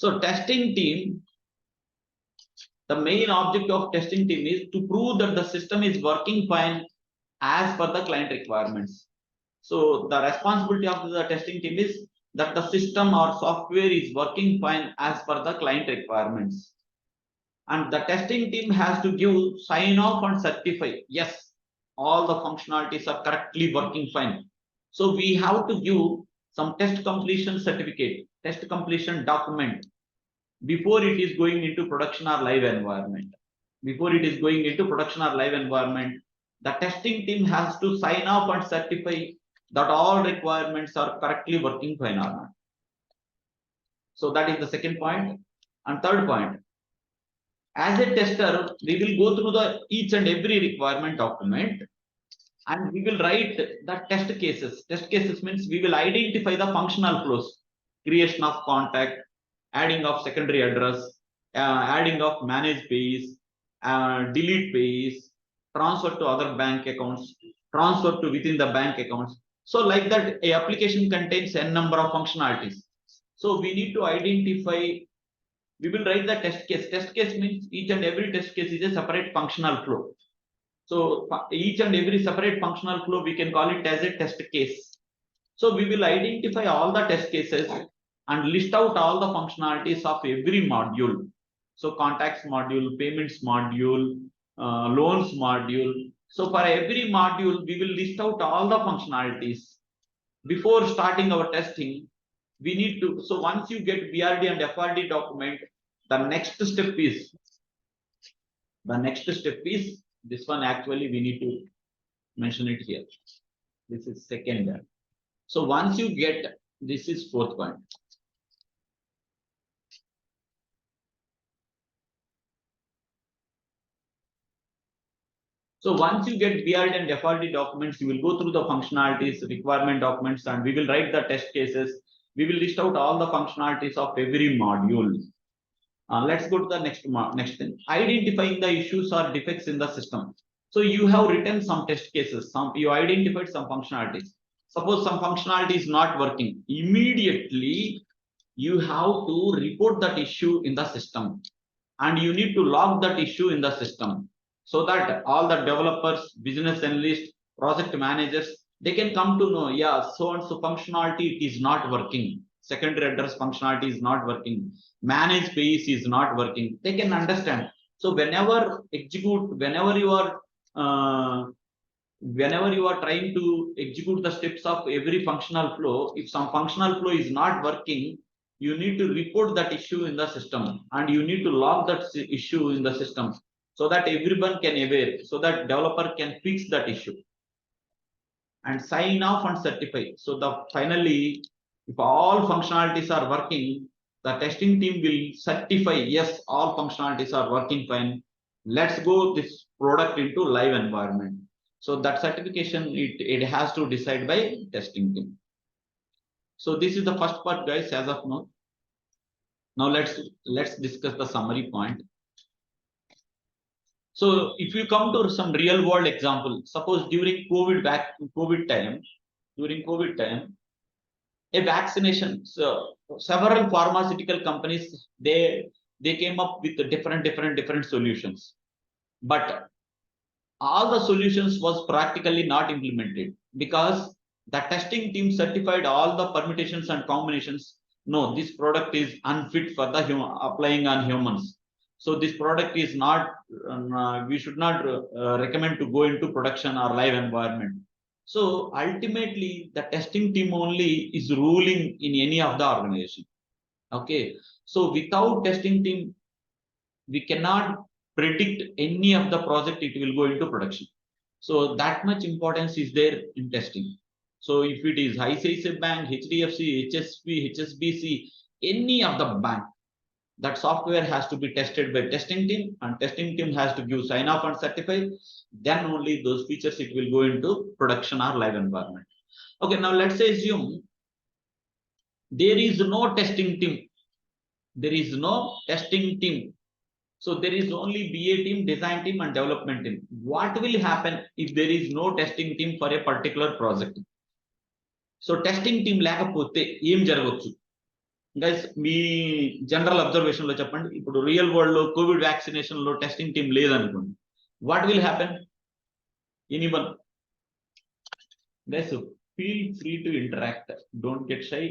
So testing team, the main object of testing team is to prove that the system is working fine as per the client requirements. So the responsibility of the testing team is that the system or software is working fine as per the client requirements. And the testing team has to give sign off and certify, yes, all the functionalities are correctly working fine. So we have to give some test completion certificate, test completion document before it is going into production or live environment. Before it is going into production or live environment, the testing team has to sign off and certify that all requirements are correctly working fine or not. So that is the second point. And third point, as a tester, we will go through the each and every requirement document and we will write the test cases. Test cases means we will identify the functional flows, creation of contact, adding of secondary address, adding of managed payees, delete payees, transfer to other bank accounts, transfer to within the bank accounts. So like that, a application contains n number of functionalities. So we need to identify. We will write the test case. Test case means each and every test case is a separate functional flow. So each and every separate functional flow, we can call it as a test case. So we will identify all the test cases and list out all the functionalities of every module. So contacts module, payments module, loans module. So for every module, we will list out all the functionalities. Before starting our testing, we need to, so once you get BRD and FRD document, the next step is this one. Actually, we need to mention it here. This is second. So once you get, this is fourth point. So once you get BRD and FRD documents, you will go through the functionalities, requirement documents, and we will write the test cases. We will list out all the functionalities of every module. Let's go to the next thing. Identifying the issues or defects in the system. So you have written some test cases. You identified some functionalities. Suppose some functionality is not working. Immediately, you have to report that issue in the system, and you need to log that issue in the system so that all the developers, business analysts, project managers, they can come to know, yeah, so and so functionality it is not working. Secondary address functionality is not working. Managed payees is not working. They can understand. So whenever you are trying to execute the steps of every functional flow, if some functional flow is not working, you need to report that issue in the system and you need to log that issue in the system so that everyone can aware, so that developer can fix that issue and sign off and certify. So finally, if all functionalities are working, the testing team will certify, yes, all functionalities are working fine. Let's go this product into live environment. So that certification, it has to decide by testing team. So this is the first part, guys, as of now. Now let's discuss the summary point. So if you come to some real world example, suppose during COVID time, a vaccination. So several pharmaceutical companies, they came up with different solutions, but all the solutions was practically not implemented because the testing team certified all the permutations and combinations. No, this product is unfit for the applying on humans. So this product is not, we should not recommend to go into production or live environment. So ultimately, the testing team only is ruling in any of the organization. Okay. So without testing team, we cannot predict any of the project it will go into production. So that much importance is there in testing. So if it is ICICI Bank, HDFC, HSB, HSBC, any of the bank, that software has to be tested by testing team, and testing team has to give sign off and certify. Then only those features it will go into production or live environment. Okay, now let's say assume there is no testing team. There is no testing team. So there is only BA team, design team, and development team. What will happen if there is no testing team for a particular project? So testing team లేకపోతే ఏం జరగవచ్చు? Guys మీ general observation లో చెప్పండి, ఇప్పుడు real world లో Covid vaccination లో testing team లేదనుకోండి, what will happen? Anyone? Guys feel free to interact, don't get shy.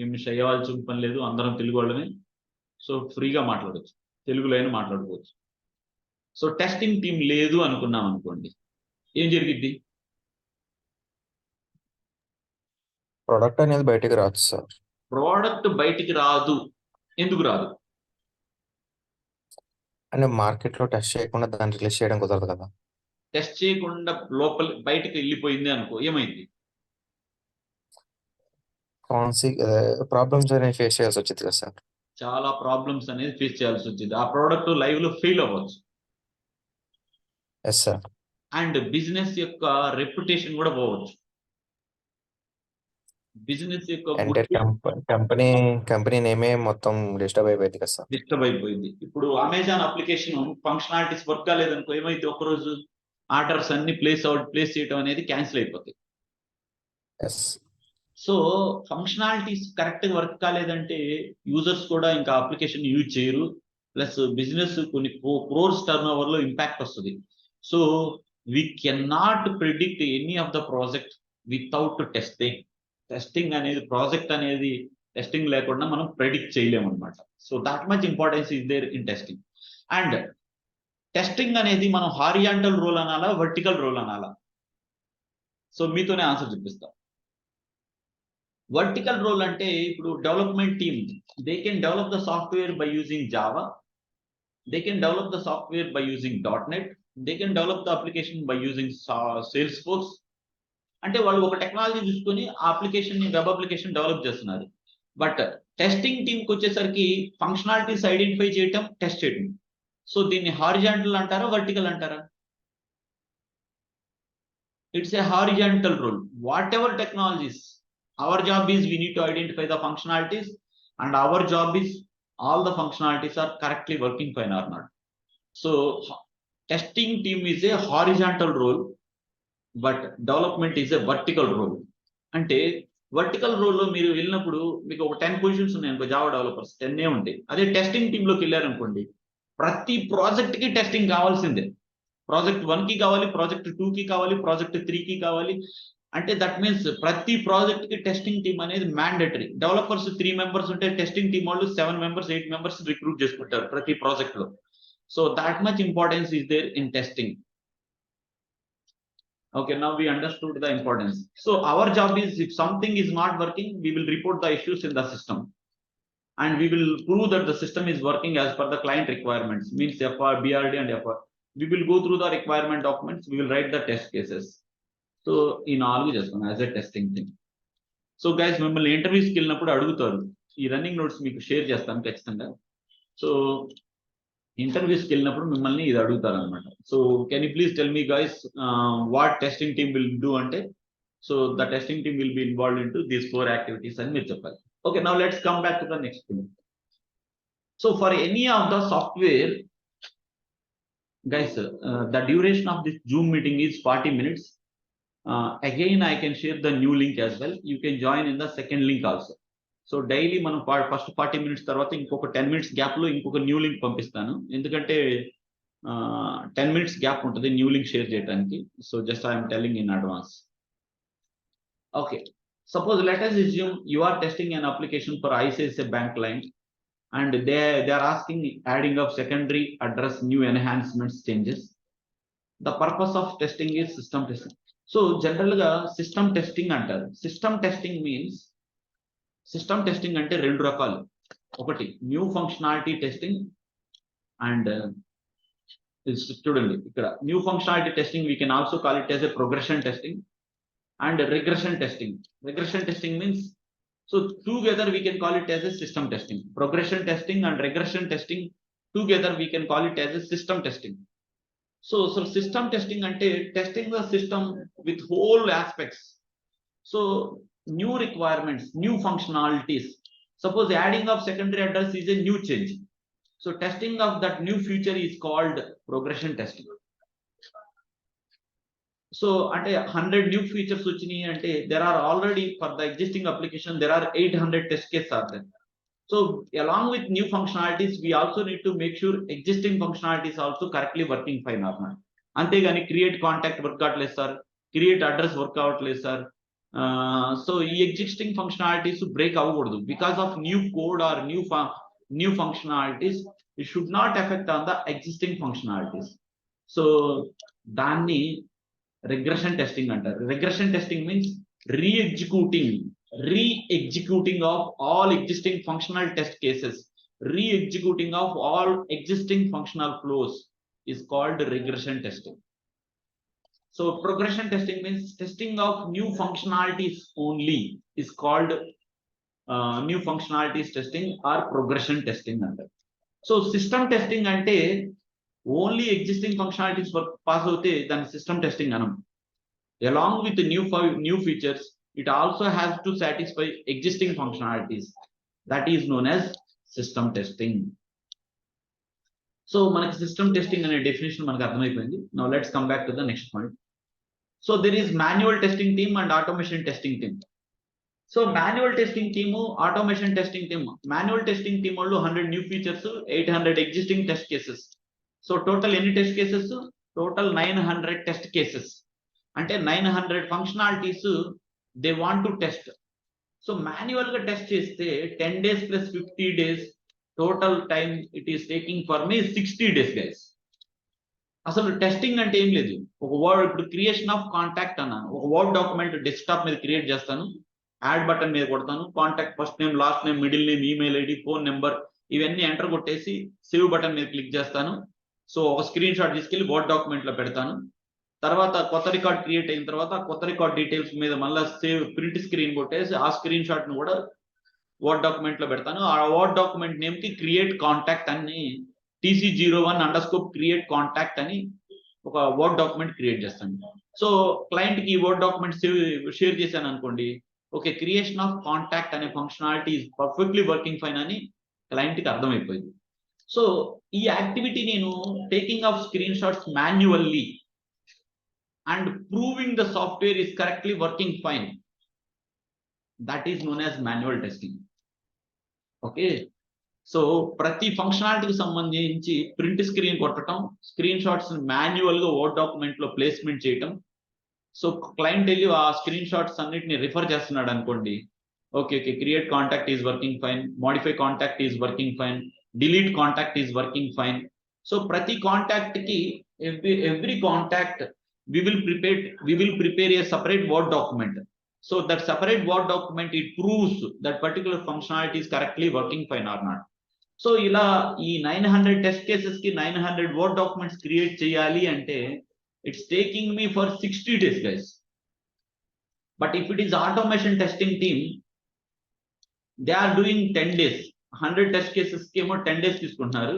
ఏమి షై అవ్వాల్సిన పని లేదు, అందరం తెలుగు వాళ్ళమే. సో ఫ్రీగా మాట్లాడవచ్చు, తెలుగులో అయినా మాట్లాడుకోవచ్చు. సో టెస్టింగ్ టీం లేదు అనుకున్నాం అనుకోండి, ఏం జరిగిద్ది? ప్రొడక్ట్ అనేది బయటికి రాదు సార్. ప్రోడక్ట్ బయటికి రాదు. ఎందుకు రాదు? అంటే మార్కెట్లో టెస్ట్ చేయకుండా దాన్ని రిలీజ్ చేయడం కుదరదు కదా. టెస్ట్ చేయకుండా లోపల బయటికి వెళ్ళిపోయింది అనుకో, ఏమైంది? ప్రాబ్లమ్స్ అనేవి ఫేస్ చేయాల్సి వచ్చింది కదా సార్. చాలా ప్రాబ్లమ్స్ అనేది ఫేస్ చేయాల్సి వచ్చింది. ఆ ప్రోడక్ట్ లైవ్ లో ఫెయిల్ అవ్వచ్చు. Yes sir. అండ్ బిజినెస్ యొక్క రెప్యుటేషన్ కూడా పోవచ్చు. బిజినెస్ యొక్క అంటే కంపెనీ నేమే మొత్తం డిస్టర్బ్ అయిపోయింది కదా సార్. డిస్టర్బ్ అయిపోయింది. ఇప్పుడు అమెజాన్ అప్లికేషన్ ఫంక్షనాలిటీస్ వర్క్ కాలేదనుకో, ఏమైతే ఒకరోజు ఆర్డర్స్ అన్ని ప్లేస్ చేయడం అనేది క్యాన్సిల్ అయిపోతాయి. ఎస్. సో ఫంక్షనాలిటీస్ కరెక్ట్ గా వర్క్ కాలేదంటే యూజర్స్ కూడా ఇంకా అప్లికేషన్ యూజ్ చేయరు, ప్లస్ బిజినెస్ కొన్ని క్రోర్స్ టర్న్ ఓవర్ లో ఇంపాక్ట్ వస్తుంది. So we can not predict any of the project without testing. Testing అనేది, ప్రాజెక్ట్ అనేది టెస్టింగ్ లేకుండా మనం ప్రెడిక్ట్ చేయలేము అనమాట. So that much importance is there in testing. And testing అనేది మనం హారిజాంటల్ రోల్ అనాలా, వర్టికల్ రోల్ అనాలా? సో మీతోనే ఆన్సర్ చూపిస్తా. వర్టికల్ రోల్ అంటే ఇప్పుడు development team, they can develop the software by using Java, they can develop the software by using .NET, they can develop the application by using sales force. అంటే వాళ్ళు ఒక technology చూసుకొని ఆ application ని, web application develop చేస్తున్నారు. But testing టీంకి వచ్చేసరికి functionalities identify చేయటం, టెస్ట్ చేయటం. సో దీన్ని హారిజాంటల్ అంటారా, వర్టికల్ అంటారా? It's a horizontal role. Whatever technologies, our job is we need to identify the functionalities, and our job is all the functionalities are correctly working fine or not. So testing team is a horizontal role, but development is a vertical role. అంటే vertical role లో మీరు వెళ్ళినప్పుడు మీకు ఒక 10 positions ఉన్నాయి అనుకో, Java developers 10 ఉంటాయి. అదే టెస్టింగ్ టీమ్ లోకి వెళ్ళారనుకోండి, ప్రతి ప్రాజెక్ట్ కి టెస్టింగ్ కావాల్సిందే. ప్రాజెక్ట్ 1 కి కావాలి, ప్రాజెక్ట్ 2 కి కావాలి, ప్రాజెక్ట్ 3 కి కావాలి. అంటే దట్ మీన్స్ ప్రతి ప్రాజెక్ట్ కి టెస్టింగ్ టీమ్ అనేది మ్యాండేటరీ. డెవలపర్స్ 3 మెంబర్స్ ఉంటే టెస్టింగ్ టీమ్ వాళ్ళు 7 మెంబర్స్ 8 మెంబర్స్ రిక్రూట్ చేసుకుంటారు ప్రతి ప్రాజెక్ట్ లో. So that much importance is there in testing. Okay, now we understood the importance. So our job is, if something is not working, we will report the issues in the system, and we will prove that the system is working as per the client requirements, means FR, BRD and FR. We will go through the requirement documents, we will write the test cases. So in all we just as a testing thing. So guys, మిమ్మల్ని ఇంటర్వ్యూస్కి వెళ్ళినప్పుడు అడుగుతారు, ఈ running notes మీకు share చేస్తాను ఖచ్చితంగా. So ఇంటర్వ్యూస్కి వెళ్ళినప్పుడు మిమ్మల్ని ఇది అడుగుతారు అనమాట. So can you please tell me guys what testing team will do అంటే, so the testing team will be involved in to these 4 activities అని మీరు చెప్పాలి. Okay, now let's come back to the next thing. So for any of the software guys, the duration of this Zoom meeting is 40 minutes. Again, I can share the new link as well. You can join in the second link also. So daily మనం first 40 minutes తర్వాత ఇంకొక 10 minutes gap లో ఇంకొక new link పంపిస్తాను, ఎందుకంటే 10 minutes gap ఉంటుంది new link share చేయడానికి. So just I'm telling in advance. Okay, suppose let us assume you are testing an application for ICICI Bank client, and they are asking adding of secondary address, new enhancements, changes. The purpose of testing is system testing. So general గా system testing అంటారు. System testing means, system testing అంటే 2 రకాలు. ఒకటి new functionality testing, and చూడండి ఇక్కడ new functionality testing we can also call it as a progression testing and regression testing. Regression testing means, so together we can call it as a system testing. Progression testing and regression testing together we can call it as a system testing. So system testing ante testing the system with whole aspects. So new requirements, new functionalities. Suppose adding of secondary address is a new change. So testing of that new feature is called progression testing. So అంటే 100 new features వచ్చినాయి అంటే there are already for the existing application there are 800 test cases are there. So along with new functionalities, we also need to make sure existing functionalities also correctly working fine or not. అంతేగాని create contact work అవట్లేదు sir, create address work అవ్వట్లేదు sir. So ఈ existing functionalities break అవ్వకూడదు because of new code or new functionalities. It should not effect on the existing functionalities. So దాన్ని regression testing అంటారు. Regression testing means re-executing of all existing functional test cases, re-executing of all existing functional flows is called regression testing. So progression testing means testing of new functionalities only is called new functionalities testing or progression testing under. So system testing ante only existing functionalities pass avute then system testing anam. Along with the new features, it also has to satisfy existing functionalities. That is known as system testing. So manaki system testing ane definition manaki ardhamayipoyindi. Now let's come back to the next point. So there is manual testing team and automation testing team. So manual testing team, automation testing team. Manual testing team allu 100 new features, 800 existing test cases. So total any test cases? Total 900 test cases. అంటే 900 functionalities they want to test. So manual గా test చేస్తే 10 days plus 50 days total time it is taking for me 60 days guys. అసలు testing అంటే ఏం లేదు. ఒక word, ఇప్పుడు creation of contact అన్నాను, ఒక వర్డ్ డాక్యుమెంట్ డెస్క్టాప్ మీద క్రియేట్ చేస్తాను, యాడ్ బటన్ మీద కొడతాను, contact first name, last name, middle name, email ID, phone number ఇవన్నీ ఎంటర్ కొట్టేసి సేవ్ బటన్ మీద క్లిక్ చేస్తాను. సో ఒక స్క్రీన్ షాట్ తీసుకెళ్లి వర్డ్ డాక్యుమెంట్ లో పెడతాను. తర్వాత కొత్త రికార్డ్ క్రియేట్ అయిన తర్వాత కొత్త రికార్డ్ డీటెయిల్స్ మీద మళ్ళీ సేవ్ ప్రింట్ స్క్రీన్ కొట్టేసి ఆ స్క్రీన్ షాట్ ను కూడా వర్డ్ డాక్యుమెంట్ లో పెడతాను. ఆ వర్డ్ డాక్యుమెంట్ నేమ్ కి క్రియేట్ కాంటాక్ట్ అని TC01_ క్రియేట్ కాంటాక్ట్ అని ఒక వర్డ్ డాక్యుమెంట్ క్రియేట్ చేస్తాను. సో క్లయింట్ కి ఈ వర్డ్ డాక్యుమెంట్ షేర్ చేశాను అనుకోండి, ఓకే క్రియేషన్ ఆఫ్ కాంటాక్ట్ అనే functionality is perfectly working fine అని క్లయింట్ కి అర్థమైపోయింది. సో ఈ యాక్టివిటీ నేను taking off screen shots manually and proving the software is correctly working fine, that is known as manual testing. Okay, so ప్రతి ఫంక్షనాలిటీకి సంబంధించి print screen కొట్టడం, screen shots manual గా word document లో placement చేయటం. So client వెళ్ళి ఆ screen shots అన్నిటిని refer చేస్తున్నాడు అనుకోండి, okay create contact is working fine, modify contact is working fine, delete contact is working fine. So ప్రతి కాంటాక్ట్ కి every contact we will prepare a separate word document. So that separate word document, it proves that particular functionality is correctly working fine or not. So ila ee 900 test cases ki 900 word documents create cheyali ante it's taking me for 60 days guys. But if it is automation testing team, they are doing 10 days. 100 test cases ki emo 10 days తీసుకుంటున్నారు,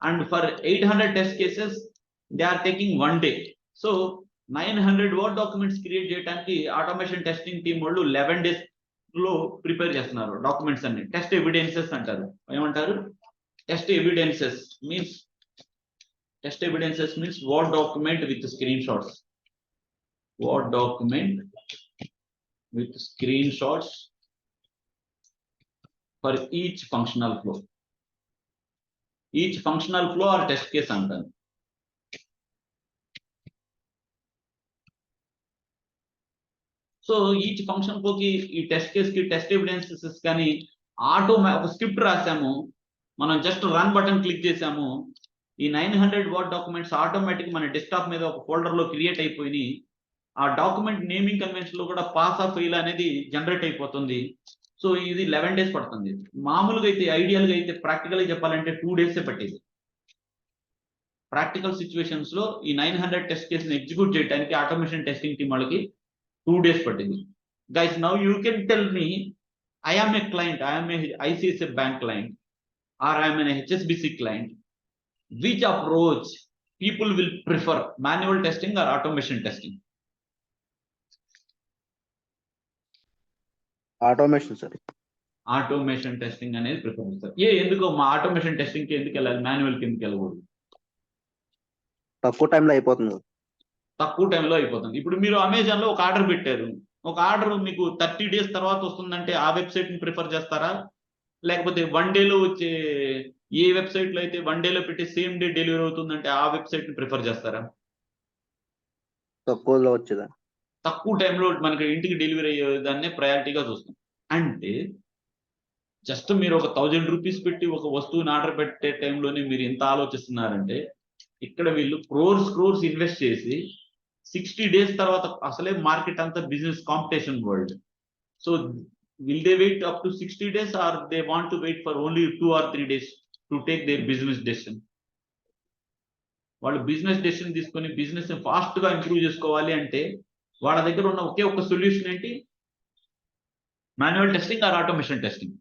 and for 800 test cases they are taking 1 day. So 900 word documents create చేయడానికి automation testing team వాళ్ళు 11 days లో prepare చేస్తున్నారు documents అన్ని. Test evidences అంటారు. ఏమంటారు? Test evidences means word document with screen shots. Word document with screen shots for each functional flow. Each functional flow are test case అంటారు. So each function పోకి ఈ test case కి test evidences కానీ ఒక script రాసాము, మనం just run button click చేసాము, ఈ 900 word documents automatic మన desktop మీద ఒక ఫోల్డర్ లో క్రియేట్ అయిపోయి ఆ డాక్యుమెంట్ నేమింగ్ కన్వెన్షన్ లో కూడా పాస్ ఆఫ్ ఫెయిల్ అనేది జనరేట్ అయిపోతుంది. సో ఇది 11 days పడుతుంది. మామూలుగా అయితే ఐడియల్ గా అయితే ప్రాక్టికల్ గా చెప్పాలంటే 2 days పట్టేది. ప్రాక్టికల్ సిచ్యువేషన్స్ లో ఈ 900 టెస్ట్ కేస్ ని ఎగ్జిక్యూట్ చేయడానికి ఆటోమేషన్ టెస్టింగ్ టీమ్ వాళ్ళకి 2 days పట్టింది. Guys, now you can tell me, I am a client, I am a ICICI bank client, or I am an HSBC client. Which approach people will prefer, manual testing or automation testing? Automation, sir. Automation testing అనేది prefer చేస్తారు. ఎందుకు మా automation testing కి ఎందుకు వెళ్ళాలి, manual కి ఎందుకు వెళ్ళకూడదు? తక్కువ టైంలో అయిపోతుంది. తక్కువ టైంలో అయిపోతుంది. ఇప్పుడు మీరు అమెజాన్ లో ఒక ఆర్డర్ పెట్టారు, ఒక ఆర్డర్ మీకు 30 days తర్వాత వస్తుందంటే ఆ వెబ్సైట్ ని ప్రిఫర్ చేస్తారా, లేకపోతే 1 డేలో వచ్చే ఏ వెబ్సైట్లో అయితే 1 డేలో పెట్టే సేమ్ డే డెలివరీ అవుతుందంటే ఆ వెబ్సైట్ ని ప్రిఫర్ చేస్తారా? తక్కువలో వచ్చేదా? తక్కువ టైంలో మనకి ఇంటికి డెలివరీ అయ్యే దాన్నే ప్రయారిటీగా చూస్తాం. అంటే జస్ట్ మీరు ఒక 1000 రూపీస్ పెట్టి ఒక వస్తువుని ఆర్డర్ పెట్టే టైంలోనే మీరు ఎంత ఆలోచిస్తున్నారంటే, ఇక్కడ వీళ్ళు క్రోర్స్ ఇన్వెస్ట్ చేసి 60 డేస్ తర్వాత అసలే మార్కెట్ అంతా business competition world. So will they wait up to 60 days or they want to wait for only 2 or 3 days to take their business decision? వాళ్ళు బిజినెస్ డెసిషన్ తీసుకొని బిజినెస్ ఫాస్ట్ గా improve చేసుకోవాలి అంటే వాళ్ళ దగ్గర ఉన్న ఒకే ఒక సొల్యూషన్ ఏంటి? Manual testing are automation testing.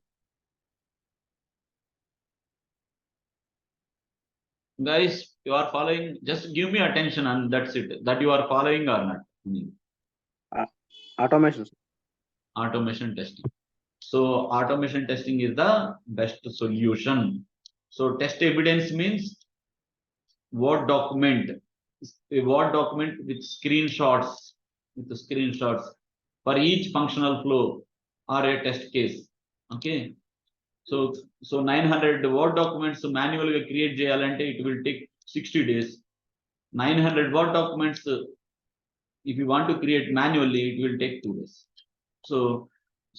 Guys, you are following, just give me attention and that's it, that you are following or not. Automation testing. So automation testing is the best solution. So test evidence means Word document with screenshots for each functional flow or a test case. Okay, so 900 Word documents manually create cheyalante it will take 60 days. 900 Word documents if you want to create manually it will take 2 days.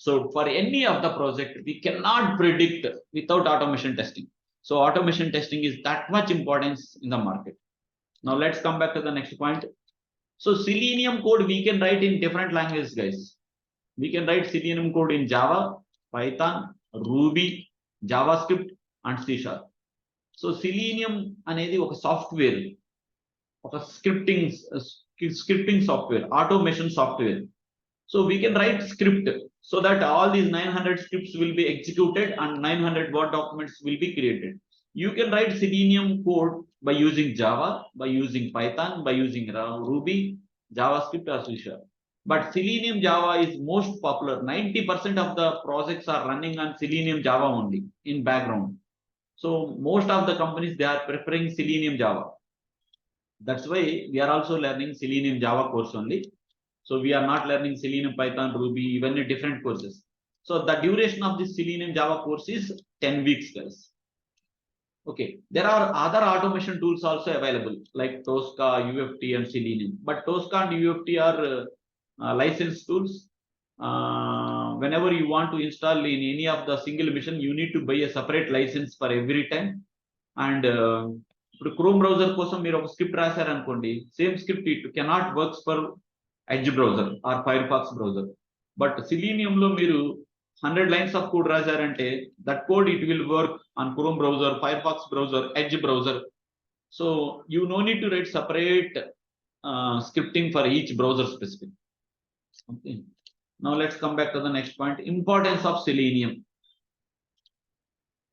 So for any of the project we cannot predict without automation testing. So automation testing is that much importance in the market. Now let's come back to the next point. So Selenium code we can write in different languages, guys. We can write Selenium code in Java, Python, Ruby, JavaScript and C#. So Selenium అనేది ఒక software, ఒక scripting software, automation software. So we can write script so that all these 900 scripts will be executed and 900 Word documents will be created. You can write Selenium code by using Java, by using Python, by using Ruby, JavaScript or C#. But Selenium Java is most popular. 90% of the projects are running on Selenium Java only in background. So most of the companies, they are preferring Selenium Java. That's why we are also learning Selenium Java course only. So we are not learning Selenium, Python, Ruby, even different courses. So the duration of this Selenium Java course is 10 weeks, guys. Okay, there are other automation tools also available like Tosca, UFT and Selenium. But Tosca and UFT are licensed tools. Whenever you want to install in any of the single mission, you need to buy a separate license for every time. And ఇప్పుడు Chrome browser కోసం మీరు ఒక script రాశారనుకోండి, same script it cannot works for Edge browser or Firefox browser. But సిలీనియంలో మీరు 100 lines of code రాశారంటే that code it will work on Chrome browser, Firefox browser, Edge browser. So you no need to write separate scripting for each browser specific. Okay, now let's come back to the next point, importance of Selenium.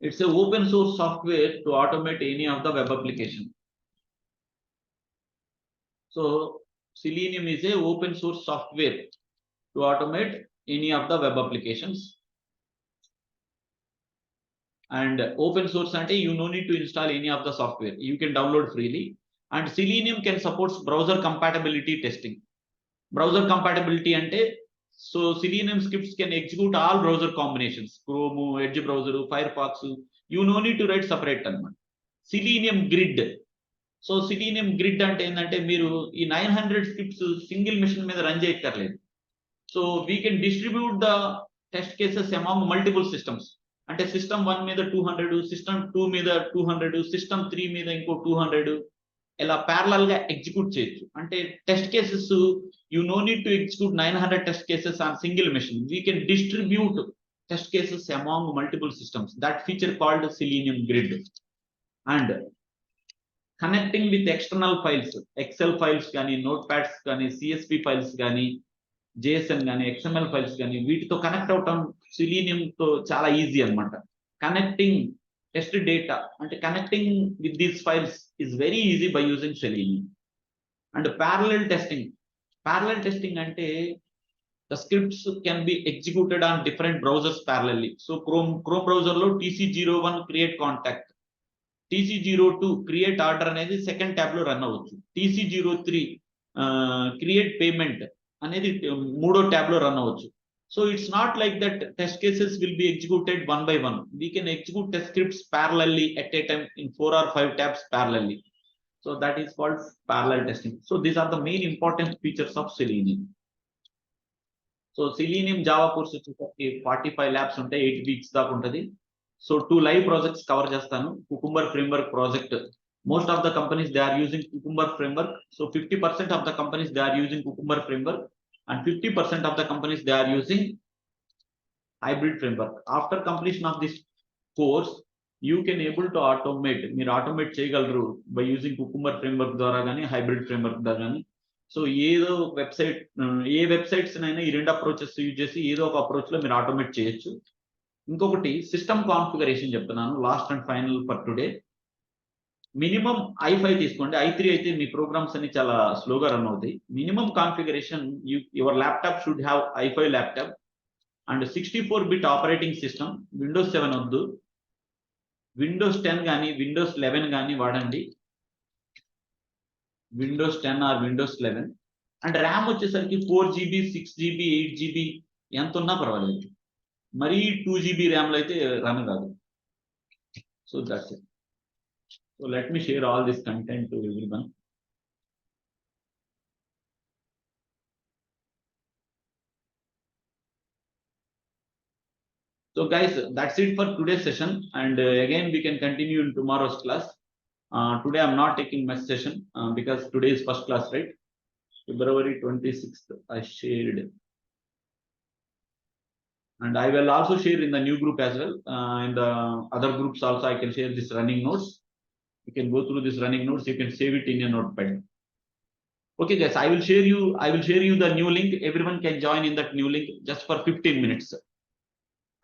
It's a open source software to automate any of the web application. So Selenium is a open source software to automate any of the web applications. And open source ante you no need to install any of the software, you can download freely. And Selenium can support browser compatibility testing. Browser compatibility ante, so Selenium scripts can execute all browser combinations, Chrome, Edge browser, Firefox, you no need to write separate anamata. Selenium grid, so Selenium grid ante endante meeru ee 900 scripts single machine meeda run cheyakkarledu. So we can distribute the test cases among multiple systems. అంటే system 1 మీద 200, system 2 మీద 200, system 3 మీద ఇంకో 200 ఇలా parallel గా execute చేయొచ్చు. అంటే test cases you know need to execute 900 test cases on single machine. We can distribute test cases among multiple systems. That feature called Selenium grid. And connecting with external files, XL files కానీ, note pods కానీ, CSV files కానీ, JSON కానీ, XML files కానీ, వీటితో connect అవటం Selenium తో చాలా easy అనమాట. కనెక్టింగ్ టెస్ట్ డేటా అంటే connecting with these files is very easy by using Selenium. And parallel testing అంటే the scripts can be executed on different browsers parallelly. So Chrome browser లో TC01 create contact, TC02 create order అనేది second tab లో run అవ్వచ్చు. TC03 create payment అనేది మూడో tab లో run అవ్వచ్చు. So it's not like that test cases will be executed one by one. We can execute test scripts parallelly at a time in 4 or 5 tabs parallelly. So that is called parallel testing. So these are the main important features of Selenium. So Selenium Java course వచ్చేసరికి 45 labs ఉంటాయి, 8 weeks దాకా ఉంటుంది. So 2 live projects cover చేస్తాను. Cucumber framework project. Most of the companies they are using Cucumber framework. So 50% of the companies they are using Cucumber framework and 50% of the companies they are using hybrid framework. After completion of this course, you can able to automate. మీరు automate చేయగలరు by using Cucumber framework ద్వారా కానీ hybrid framework ద్వారా కానీ. So ఏదో website ఏ websites అయినా ఈ రెండు అప్రోచెస్ యూజ్ చేసి ఏదో ఒక అప్రోచ్ లో మీరు ఆటోమేట్ చేయొచ్చు. ఇంకొకటి సిస్టమ్ కాన్ఫిగరేషన్ చెప్తున్నాను last and final for today. Minimum i5 తీసుకోండి, i3 అయితే మీ ప్రోగ్రామ్స్ అన్ని చాలా స్లోగా రన్ అవుతాయి. Minimum configuration your laptop should have i5 laptop and 64-bit operating system. Windows 7 వద్దు, విండోస్ 10 కానీ విండోస్ 11 కానీ వాడండి. Windows 10 or Windows 11. And RAM వచ్చేసరికి 4GB 6GB 8GB ఎంత ఉన్నా పర్వాలేదు, మరీ 2GB ర్యామ్లో అయితే రన్ కాదు. So that's it. So let me share all this content to everyone. So guys, that's it for today's session, and again we can continue in tomorrow's class. Today I'm not taking much session because today is first class, right? February 26th I shared, and I will also share in the new group as well. In the other groups also I can share this running notes. You can go through this running notes, you can save it in your notepad. Okay guys, I will share you the new link. Everyone can join in that new link just for 15 minutes.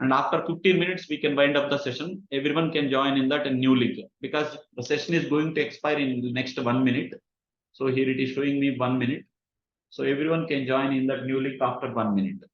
And after 15 minutes, we can wind up the session. Everyone can join in that new link because the session is going to expire in the next 1 minute. So here it is showing me 1 minute. So everyone can join in that new link after 1 minute.